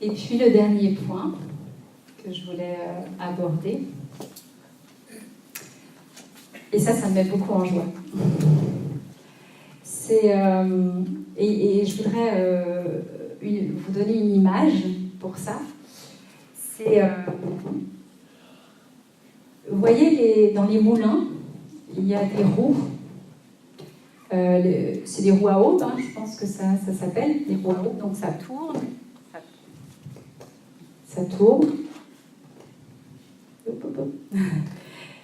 Et puis le dernier point que je voulais aborder, et ça me met beaucoup en joie, c'est, et je voudrais vous donner une image pour ça. C'est, vous voyez, dans les moulins, il y a des roues. C'est des roues à aubes, hein, je pense que ça s'appelle, des roues à aubes, donc ça tourne. Ça tourne.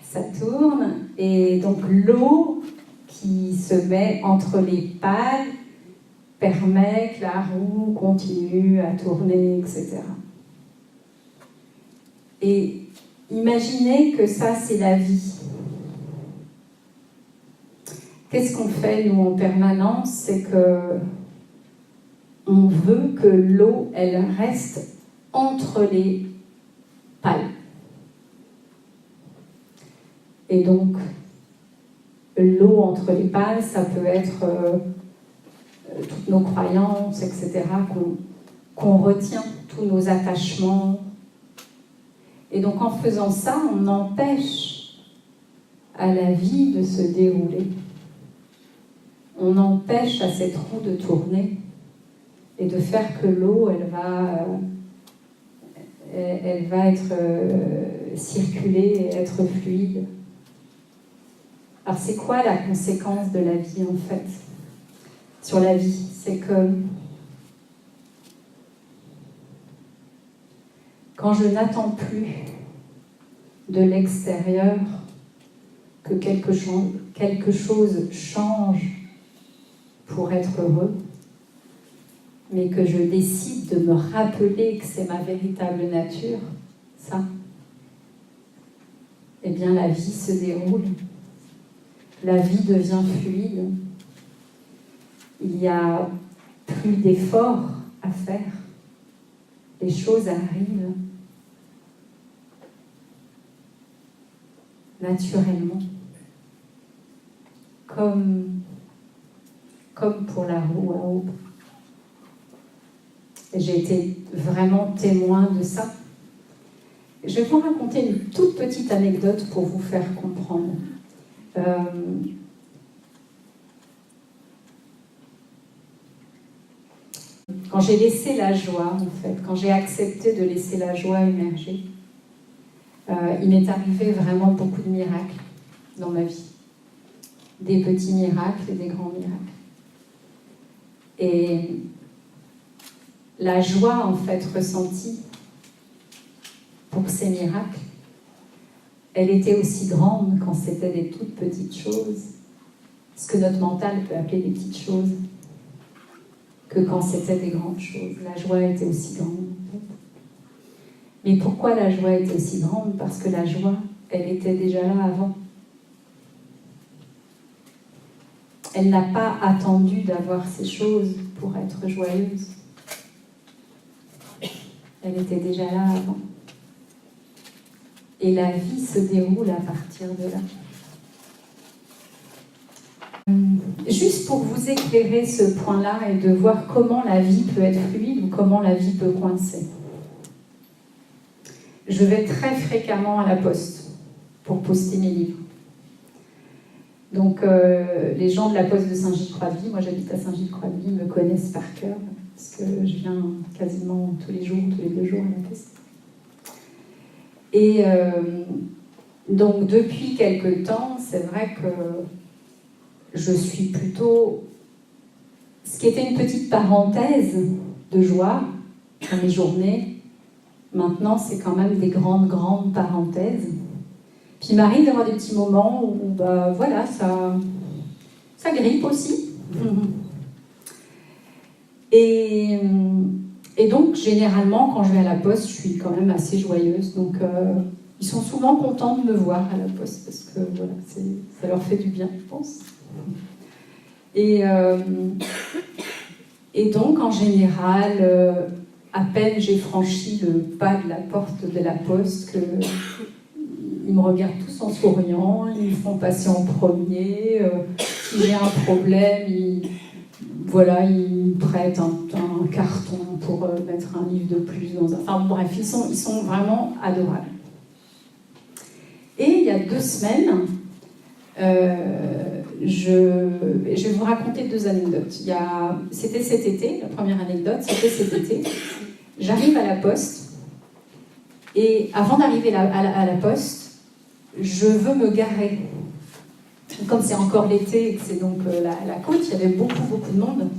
Ça tourne, et donc l'eau qui se met entre les pales permet que la roue continue à tourner, etc. Et imaginez que ça, c'est la vie. Qu'est-ce qu'on fait, nous, en permanence? C'est que on veut que l'eau, elle reste entre les pales. Et donc, l'eau entre les pales, ça peut être toutes nos croyances, etc., qu'on retient, tous nos attachements. Et donc, en faisant ça, on empêche à la vie de se dérouler. On empêche à cette roue de tourner et de faire que l'eau, elle va être circuler et être fluide. Alors, c'est quoi la conséquence de la vie, en fait, sur la vie? C'est que quand je n'attends plus de l'extérieur que quelque chose change pour être heureux, mais que je décide de me rappeler que c'est ma véritable nature, ça, eh bien la vie se déroule, la vie devient fluide, il n'y a plus d'efforts à faire, les choses arrivent naturellement, comme pour la roue à aubes. J'ai été vraiment témoin de ça. Je vais vous raconter une toute petite anecdote pour vous faire comprendre. Quand j'ai laissé la joie, en fait, quand j'ai accepté de laisser la joie émerger, il m'est arrivé vraiment beaucoup de miracles dans ma vie. Des petits miracles et des grands miracles. Et la joie, en fait, ressentie pour ces miracles, elle était aussi grande quand c'était des toutes petites choses, ce que notre mental peut appeler des petites choses, que quand c'était des grandes choses. La joie était aussi grande, en fait. Mais pourquoi la joie était aussi grande? Parce que la joie, elle était déjà là avant. Elle n'a pas attendu d'avoir ces choses pour être joyeuse. Elle était déjà là avant. Et la vie se déroule à partir de là. Juste pour vous éclairer ce point-là et de voir comment la vie peut être fluide ou comment la vie peut coincer. Je vais très fréquemment à la poste pour poster mes livres. Donc les gens de la poste de Saint-Gilles-Croix-de-Vie, moi j'habite à Saint-Gilles-Croix-de-Vie, me connaissent par cœur, parce que je viens quasiment tous les 2 jours à la poste. Et donc depuis quelque temps, c'est vrai que je suis plutôt... Ce qui était une petite parenthèse de joie dans mes journées, maintenant c'est quand même des grandes parenthèses. Puis il m'arrive d'avoir des petits moments où voilà, ça grippe aussi. Et donc, généralement, quand je vais à la poste, je suis quand même assez joyeuse. Donc, ils sont souvent contents de me voir à la poste parce que voilà, ça leur fait du bien, je pense. Et donc, en général, à peine j'ai franchi le pas de la porte de la poste que... Ils me regardent tous en souriant, ils me font passer en premier. Si j'ai un problème, voilà, ils me prêtent un carton pour mettre un livre de plus dans un... Enfin bref, ils sont vraiment adorables. Et il y a 2 semaines, je vais vous raconter 2 anecdotes. C'était cet été, la première anecdote, c'était cet été. J'arrive à la poste, et avant d'arriver à la poste, je veux me garer. Comme c'est encore l'été et que c'est donc la côte, il y avait beaucoup de monde.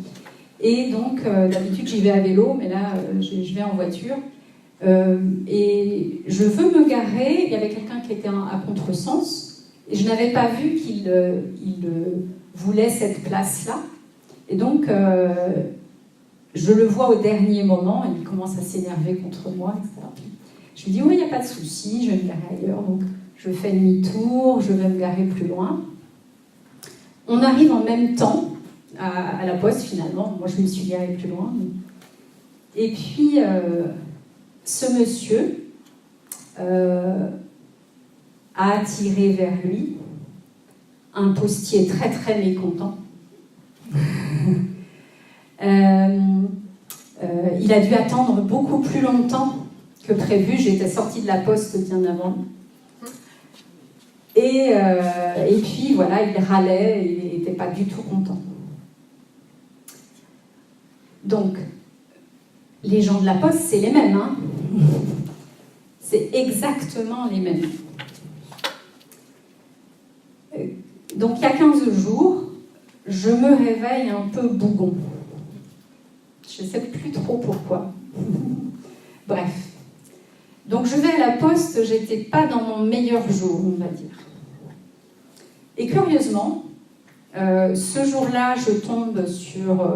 Et donc, d'habitude, j'y vais à vélo, mais là, je vais en voiture. Et je veux me garer, il y avait quelqu'un qui était à contresens, et je n'avais pas vu qu'il voulait cette place-là. Et donc, je le vois au dernier moment, et il commence à s'énerver contre moi, etc. Je lui dis, oui, il n'y a pas de souci, je vais me garer ailleurs. Donc, je fais demi-tour, je vais me garer plus loin. On arrive en même temps à la poste, finalement. Moi, je me suis garée plus loin. Et puis, ce monsieur a attiré vers lui un postier très, très mécontent. Il a dû attendre beaucoup plus longtemps que prévu. J'étais sortie de la poste bien avant. Et puis, voilà, il râlait, il n'était pas du tout content. Donc, les gens de la poste, c'est les mêmes, hein. C'est exactement les mêmes. Donc, il y a 15 jours, je me réveille un peu bougon. Je ne sais plus trop pourquoi. Bref. Donc, je vais à la poste, j'étais pas dans mon meilleur jour, on va dire. Et curieusement, ce jour-là, je tombe sur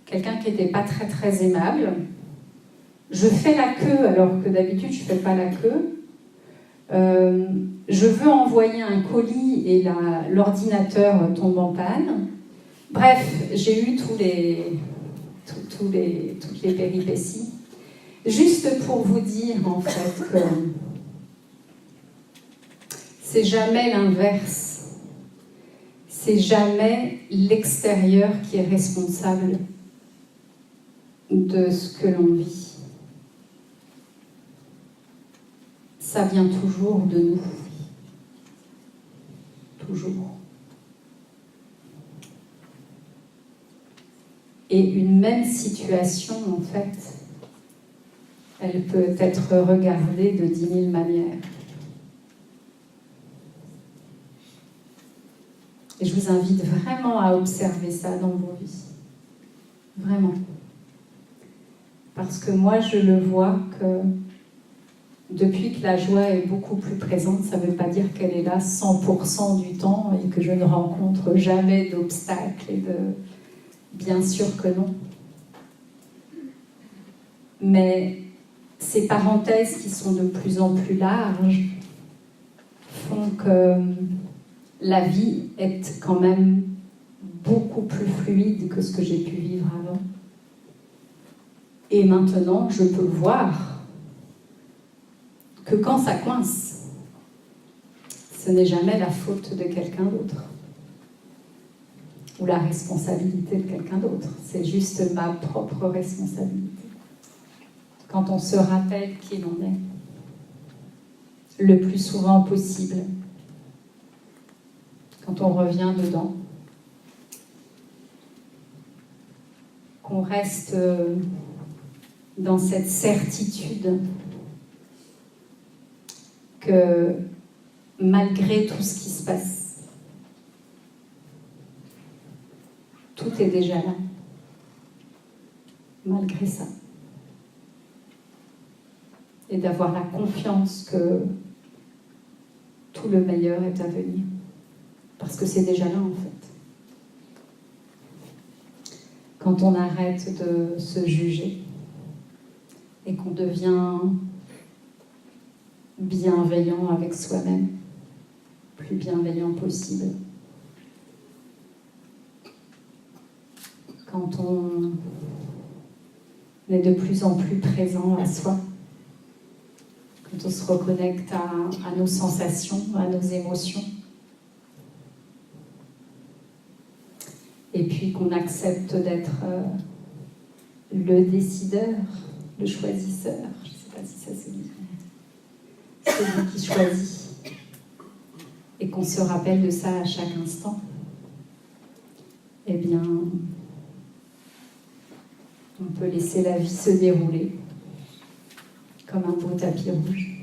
quelqu'un qui n'était pas très très aimable. Je fais la queue alors que d'habitude je ne fais pas la queue. Je veux envoyer un colis et l'ordinateur tombe en panne. Bref, j'ai eu toutes les péripéties. Juste pour vous dire en fait que c'est jamais l'inverse. C'est jamais l'extérieur qui est responsable de ce que l'on vit. Ça vient toujours de nous. Toujours. Et une même situation, en fait, elle peut être regardée de 10 000 manières. Et je vous invite vraiment à observer ça dans vos vies. Vraiment. Parce que moi, je le vois que depuis que la joie est beaucoup plus présente, ça ne veut pas dire qu'elle est là 100% du temps et que je ne rencontre jamais d'obstacles. Bien sûr que non. Mais ces parenthèses qui sont de plus en plus larges font que la vie est quand même beaucoup plus fluide que ce que j'ai pu vivre avant. Et maintenant, je peux voir que quand ça coince, ce n'est jamais la faute de quelqu'un d'autre ou la responsabilité de quelqu'un d'autre. C'est juste ma propre responsabilité. Quand on se rappelle qui l'on est, le plus souvent possible, quand on revient dedans, qu'on reste dans cette certitude que malgré tout ce qui se passe, tout est déjà là, malgré ça. Et d'avoir la confiance que tout le meilleur est à venir. Parce que c'est déjà là, en fait. Quand on arrête de se juger et qu'on devient bienveillant avec soi-même, plus bienveillant possible. Quand on est de plus en plus présent à soi, quand on se reconnecte à nos sensations, à nos émotions. et puis qu'on accepte d'être le décideur, le choisisseur, je ne sais pas si ça se dit, celui qui choisit, et qu'on se rappelle de ça à chaque instant, eh bien, on peut laisser la vie se dérouler comme un beau tapis rouge.